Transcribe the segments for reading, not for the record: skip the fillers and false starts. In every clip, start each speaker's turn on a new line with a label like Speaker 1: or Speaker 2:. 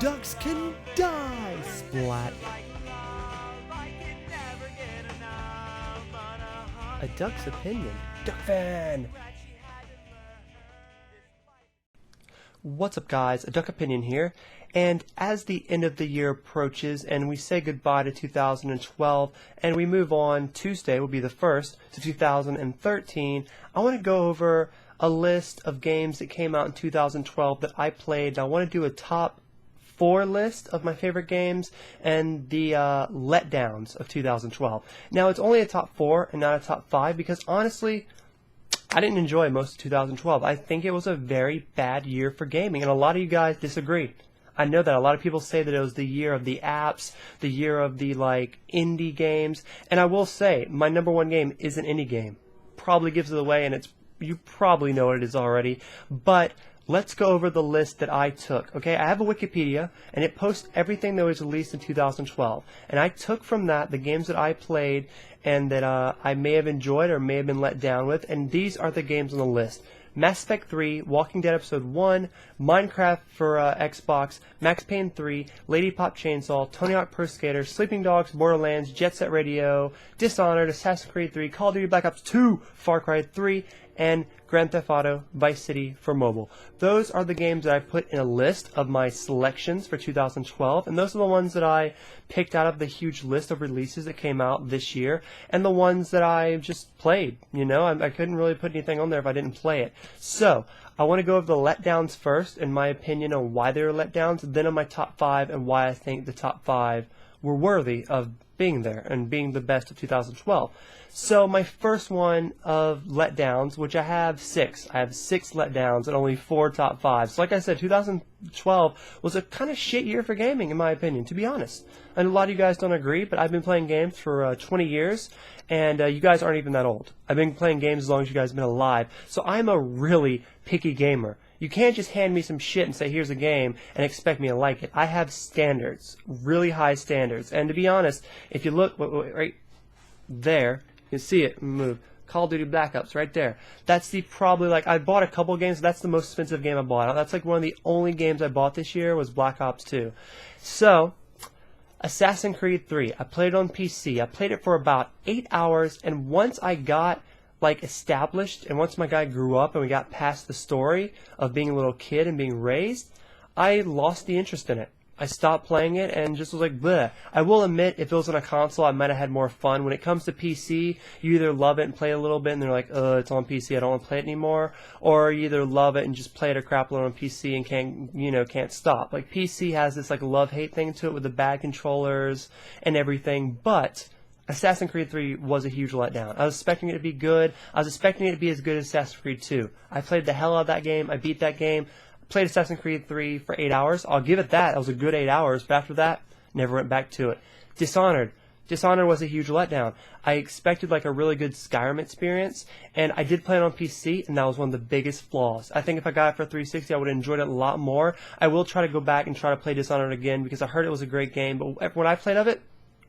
Speaker 1: ducks can die! Splat. A duck's opinion. Duck fan! What's up guys, a Duck Opinion here, and as the end of the year approaches and we say goodbye to 2012 and we move on, Tuesday will be the 1st to 2013, I want to go over a list of games that came out in 2012 that I played. I want to do a top 4 list of my favorite games and the letdowns of 2012. Now it's only a top 4 and not a top 5 because honestly, I didn't enjoy most of 2012. I think it was a very bad year for gaming, and a lot of you guys disagree. I know that a lot of people say that it was the year of the apps, the year of the indie games, and I will say my number one game is an indie game. Probably gives it away, and you probably know what it is already, but let's go over the list that I took. Okay, I have a Wikipedia, and it posts everything that was released in 2012. And I took from that the games that I played and that I may have enjoyed or may have been let down with. And these are the games on the list: Mass Effect 3, Walking Dead Episode 1, Minecraft for Xbox, Max Payne 3, Lady Pop Chainsaw, Tony Hawk Pro Skater, Sleeping Dogs, Borderlands, Jet Set Radio, Dishonored, Assassin's Creed 3, Call of Duty Black Ops 2, Far Cry 3, and Grand Theft Auto Vice City for mobile. Those are the games that I put in a list of my selections for 2012, and those are the ones that I picked out of the huge list of releases that came out this year, and the ones that I just played. You know, I couldn't really put anything on there if I didn't play it. So I want to go over the letdowns first, in my opinion on why they were letdowns, then on my top 5 and why I think the top 5 were worthy of being there and being the best of 2012. So my first one of letdowns, which I have 6. I have 6 letdowns and only 4 top 5s. So like I said, 2012 was a kind of shit year for gaming, in my opinion, to be honest. And a lot of you guys don't agree, but I've been playing games for 20 years, and you guys aren't even that old. I've been playing games as long as you guys have been alive. So I'm a really picky gamer. You can't just hand me some shit and say, here's a game, and expect me to like it. I have standards, really high standards. And to be honest, if you look right there, you can see it move. Call of Duty Black Ops right there. That's the probably I bought a couple games. That's the most expensive game I bought. That's one of the only games I bought this year was Black Ops 2. So Assassin's Creed 3. I played it on PC. I played it for about 8 hours, and once I got established, and once my guy grew up and we got past the story of being a little kid and being raised, I lost the interest in it. I stopped playing it and just was like, bleh. I will admit, if it was on a console, I might have had more fun. When it comes to PC, you either love it and play a little bit and they're like, it's on PC, I don't want to play it anymore, or you either love it and just play it a crap load on PC and can't stop. PC has this love-hate thing to it with the bad controllers and everything, but Assassin's Creed 3 was a huge letdown. I was expecting it to be good. I was expecting it to be as good as Assassin's Creed 2. I played the hell out of that game. I beat that game. I played Assassin's Creed 3 for 8 hours. I'll give it that. That was a good 8 hours. But after that, never went back to it. Dishonored. Dishonored was a huge letdown. I expected a really good Skyrim experience, and I did play it on PC, and that was one of the biggest flaws. I think if I got it for 360, I would have enjoyed it a lot more. I will try to go back and try to play Dishonored again because I heard it was a great game, but when I played of it,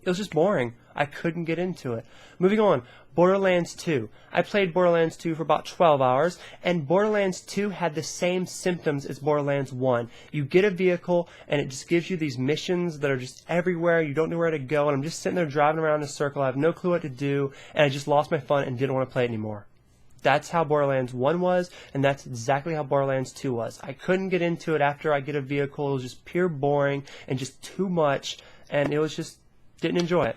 Speaker 1: it was just boring. I couldn't get into it. Moving on, Borderlands 2. I played Borderlands 2 for about 12 hours, and Borderlands 2 had the same symptoms as Borderlands 1. You get a vehicle, and it just gives you these missions that are just everywhere. You don't know where to go, and I'm just sitting there driving around in a circle. I have no clue what to do, and I just lost my fun and didn't want to play it anymore. That's how Borderlands 1 was, and that's exactly how Borderlands 2 was. I couldn't get into it after I get a vehicle. It was just pure boring and just too much, and it was just didn't enjoy it.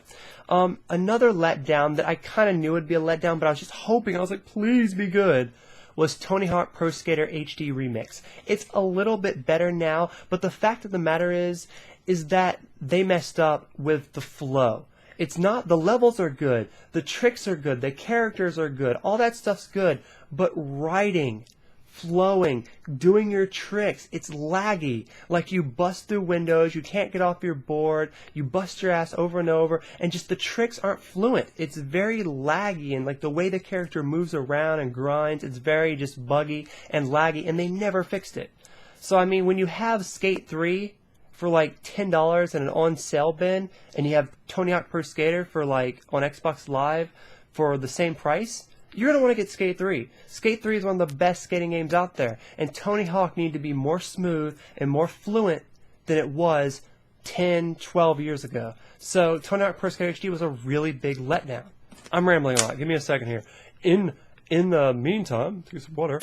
Speaker 1: Another letdown that I kind of knew would be a letdown, but I was just hoping, I was like, please be good, was Tony Hawk Pro Skater HD Remix. It's a little bit better now, but the fact of the matter is that they messed up with the flow. It's not, the levels are good, the tricks are good, the characters are good, all that stuff's good, but writing, flowing, doing your tricks, it's laggy. You bust through windows, you can't get off your board, you bust your ass over and over, and just the tricks aren't fluent. It's very laggy, and the way the character moves around and grinds, it's very just buggy and laggy, and they never fixed it. So I mean, when you have Skate 3 for $10 in an on sale bin, and you have Tony Hawk Pro Skater for on Xbox Live for the same price, you're going to want to get Skate 3. Skate 3 is one of the best skating games out there, and Tony Hawk needed to be more smooth and more fluent than it was 10, 12 years ago. So Tony Hawk Pro Skater HD was a really big letdown. I'm rambling a lot. Give me a second here. In the meantime, take some water.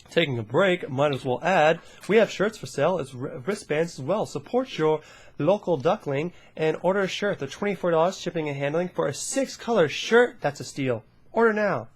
Speaker 1: Taking a break, might as well add, we have shirts for sale as wristbands as well. Support your local duckling and order a shirt. They're $24 shipping and handling for a 6-color shirt. That's a steal. Order now.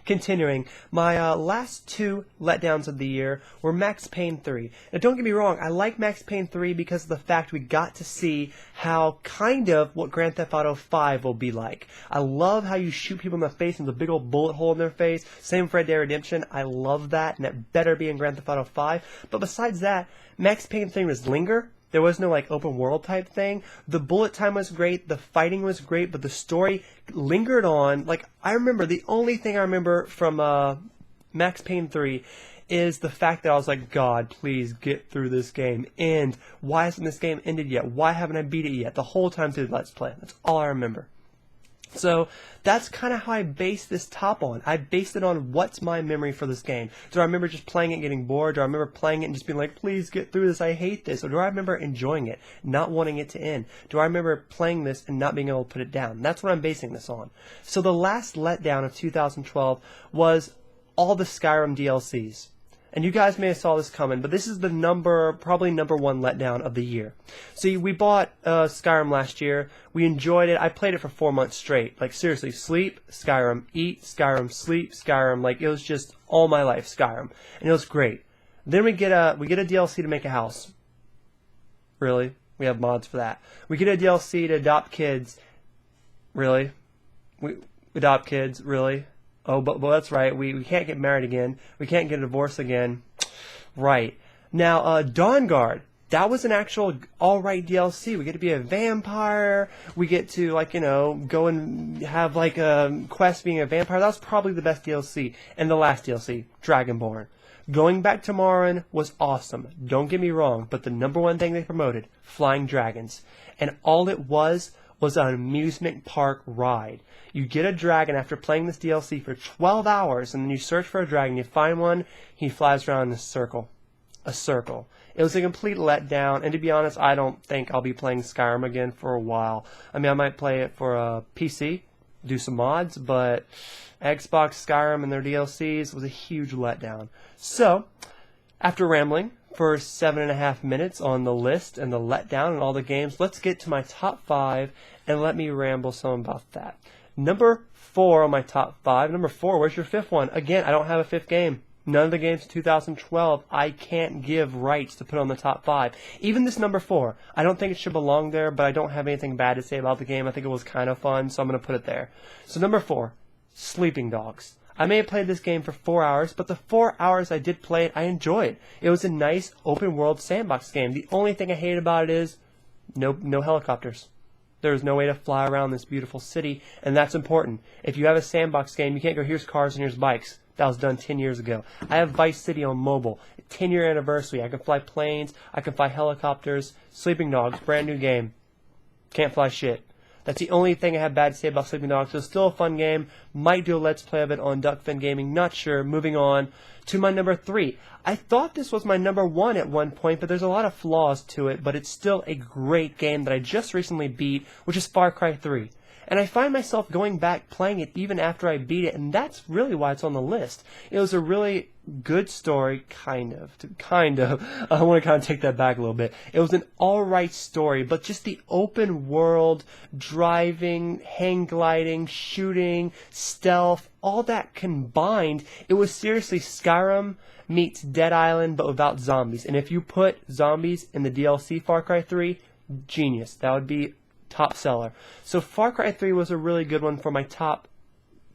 Speaker 1: Continuing, my last 2 letdowns of the year were Max Payne 3. Now don't get me wrong, I like Max Payne 3 because of the fact we got to see how kind of what Grand Theft Auto 5 will be like. I love how you shoot people in the face and there's a big old bullet hole in their face. Same for Red Dead Redemption. I love that, and it better be in Grand Theft Auto 5. But besides that, Max Payne 3 was linger. There was no like open world type thing. The bullet time was great, the fighting was great, but the story lingered on. Like, I remember, the only thing I remember from Max Payne 3 is the fact that I was like, God, please get through this game. And why hasn't this game ended yet? Why haven't I beat it yet? The whole time through the Let's Play. That's all I remember. So that's kind of how I based this top on. I based it on what's my memory for this game. Do I remember just playing it and getting bored? Do I remember playing it and just being like, please get through this, I hate this? Or do I remember enjoying it, not wanting it to end? Do I remember playing this and not being able to put it down? That's what I'm basing this on. So the last letdown of 2012 was all the Skyrim DLCs. And you guys may have saw this coming, but this is the probably number 1 letdown of the year. See, we bought Skyrim last year. We enjoyed it. I played it for 4 months straight. Like, seriously, sleep, Skyrim, eat, Skyrim, sleep, Skyrim. Like, it was just all my life, Skyrim. And it was great. Then we get a DLC to make a house. Really? We have mods for that. We get a DLC to adopt kids. Really? We adopt kids? Really? Oh, but that's right. We can't get married again. We can't get a divorce again. Right. Now, Dawnguard. That was an actual alright DLC. We get to be a vampire. We get to, like, you know, go and have, like, a quest being a vampire. That was probably the best DLC. And the last DLC, Dragonborn. Going back to Morrowind was awesome. Don't get me wrong. But the number 1 thing they promoted, flying dragons. And all it was an amusement park ride. You get a dragon after playing this DLC for 12 hours, and then you search for a dragon, you find one, he flies around in a circle. A circle. It was a complete letdown, and to be honest, I don't think I'll be playing Skyrim again for a while. I mean, I might play it for a PC, do some mods, but Xbox, Skyrim, and their DLCs was a huge letdown. So, after rambling for 7.5 minutes on the list and the letdown and all the games, let's get to my top 5, and let me ramble some about that. Number 4 on my top 5. Number 4, where's your 5th one? Again, I don't have a 5th game. None of the games in 2012, I can't give rights to put on the top 5. Even this number 4, I don't think it should belong there, but I don't have anything bad to say about the game. I think it was kind of fun, so I'm going to put it there. So number 4, Sleeping Dogs. I may have played this game for 4 hours, but the 4 hours I did play it, I enjoyed. It was a nice open-world sandbox game. The only thing I hated about it is no helicopters. There's no way to fly around this beautiful city, and that's important. If you have a sandbox game, you can't go, here's cars and here's bikes. That was done 10 years ago. I have Vice City on mobile. 10-year anniversary. I can fly planes. I can fly helicopters. Sleeping Dogs, brand new game. Can't fly shit. That's the only thing I have bad to say about Sleeping Dogs. It's still a fun game. Might do a Let's Play of it on Duckfin Gaming. Not sure. Moving on to my number 3. I thought this was my number 1 at one point, but there's a lot of flaws to it, but it's still a great game that I just recently beat, which is Far Cry 3. And I find myself going back playing it even after I beat it, and that's really why it's on the list. It was a really good story, kind of. I want to kind of take that back a little bit. It was an alright story, but just the open world, driving, hang gliding, shooting, stealth, all that combined, it was seriously Skyrim meets Dead Island, but without zombies. And if you put zombies in the DLC Far Cry 3, genius. That would be top seller. So Far Cry 3 was a really good one for my top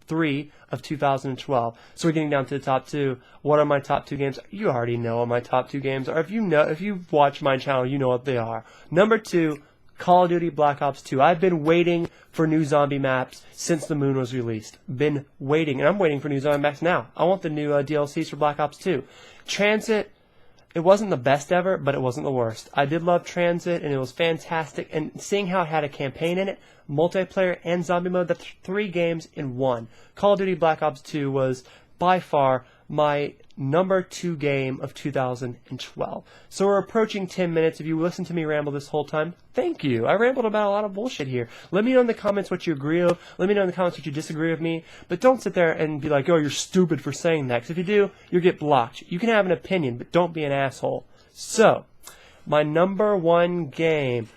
Speaker 1: 3 of 2012. So we're getting down to the top 2. What are my top 2 games? You already know what my top 2 games are. If you watch my channel, you know what they are. Number 2, Call of Duty Black Ops 2. I've been waiting for new zombie maps since the moon was released. Been waiting, and I'm waiting for new zombie maps now. I want the new DLCs for Black Ops 2. Transit, it wasn't the best ever, but it wasn't the worst. I did love Transit, and it was fantastic. And seeing how it had a campaign in it, multiplayer and zombie mode, that's 3 games in one. Call of Duty Black Ops 2 was by far my number 2 game of 2012. So we're approaching 10 minutes. If you listened to me ramble this whole time, thank you. I rambled about a lot of bullshit here. Let me know in the comments what you agree with. Let me know in the comments what you disagree with me. But don't sit there and be like, oh, you're stupid for saying that. Because if you do, you'll get blocked. You can have an opinion, but don't be an asshole. So, my number 1 game.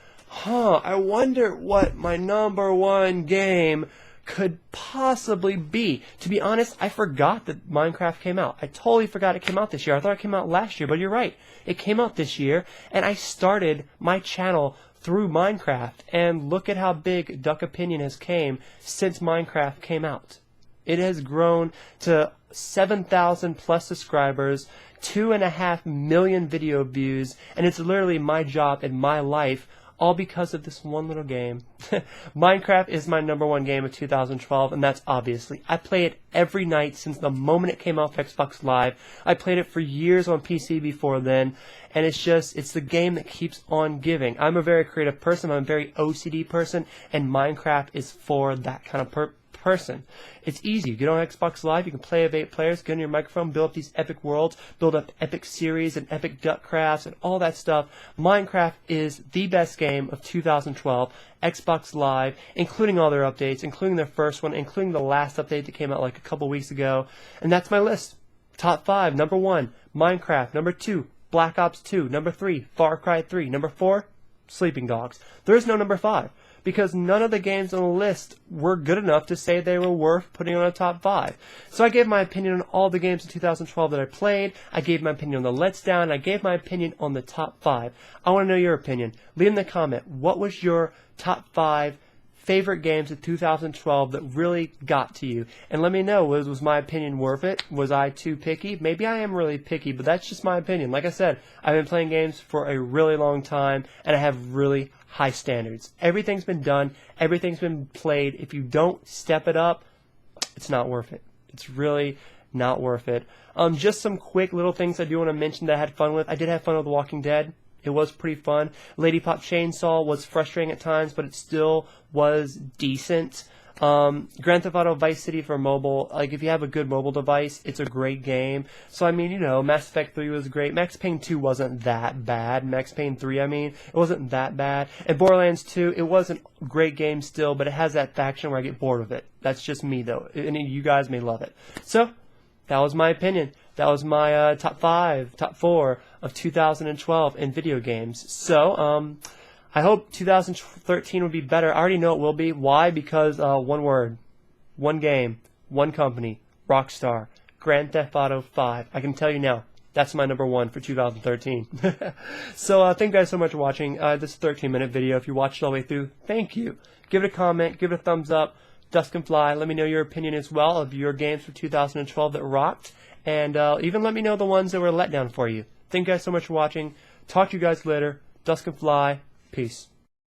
Speaker 1: I wonder what my number 1 game could possibly be. To be honest, I forgot that Minecraft came out. I totally forgot it came out this year. I thought it came out last year, but you're right. It came out this year, and I started my channel through Minecraft, and look at how big Duck Opinion has came since Minecraft came out. It has grown to 7,000 plus subscribers, 2.5 million video views, and it's literally my job and my life, all because of this one little game. Minecraft is my number 1 game of 2012, and that's obviously. I play it every night since the moment it came off Xbox Live. I played it for years on PC before then, and it's the game that keeps on giving. I'm a very creative person, I'm a very OCD person, and Minecraft is for that kind of person. It's easy. You get on Xbox Live, you can play with 8 players, get on your microphone, build up these epic worlds, build up epic series and epic duck crafts and all that stuff. Minecraft is the best game of 2012, Xbox Live, including all their updates, including their first one, including the last update that came out like a couple weeks ago. And that's my list. Top 5, number 1, Minecraft, number 2, Black Ops 2, number 3, Far Cry 3, number 4, Sleeping Dogs. There is no number 5. Because none of the games on the list were good enough to say they were worth putting on a top 5. So I gave my opinion on all the games in 2012 that I played. I gave my opinion on the Let's Down. I gave my opinion on the top 5. I want to know your opinion. Leave in the comment. What was your top 5 favorite games of 2012 that really got to you? And let me know, was my opinion worth it? Was I too picky? Maybe I am really picky, but that's just my opinion. Like I said, I've been playing games for a really long time, and I have really high standards. Everything's been done. Everything's been played. If you don't step it up, it's not worth it. It's really not worth it. Just some quick little things I do want to mention that I had fun with. I did have fun with The Walking Dead. It was pretty fun. Lady Pop Chainsaw was frustrating at times, but it still was decent. Grand Theft Auto Vice City for mobile, like if you have a good mobile device, it's a great game. So I mean, you know, Mass Effect 3 was great. Max Payne 2 wasn't that bad. Max Payne 3, I mean, it wasn't that bad. And Borderlands 2, it wasn't a great game still, but it has that faction where I get bored of it. That's just me though. And you guys may love it. So, that was my opinion. That was my top 5, top 4 of 2012 in video games. So, I hope 2013 will be better. I already know it will be. Why? Because one word, one game, one company, Rockstar, Grand Theft Auto 5. I can tell you now, that's my number 1 for 2013. So thank you guys so much for watching this 13-minute video. If you watched it all the way through, thank you. Give it a comment, give it a thumbs up. Dusk and Fly, let me know your opinion as well of your games for 2012 that rocked. And even let me know the ones that were a letdown for you. Thank you guys so much for watching. Talk to you guys later. Dusk and Fly. Peace.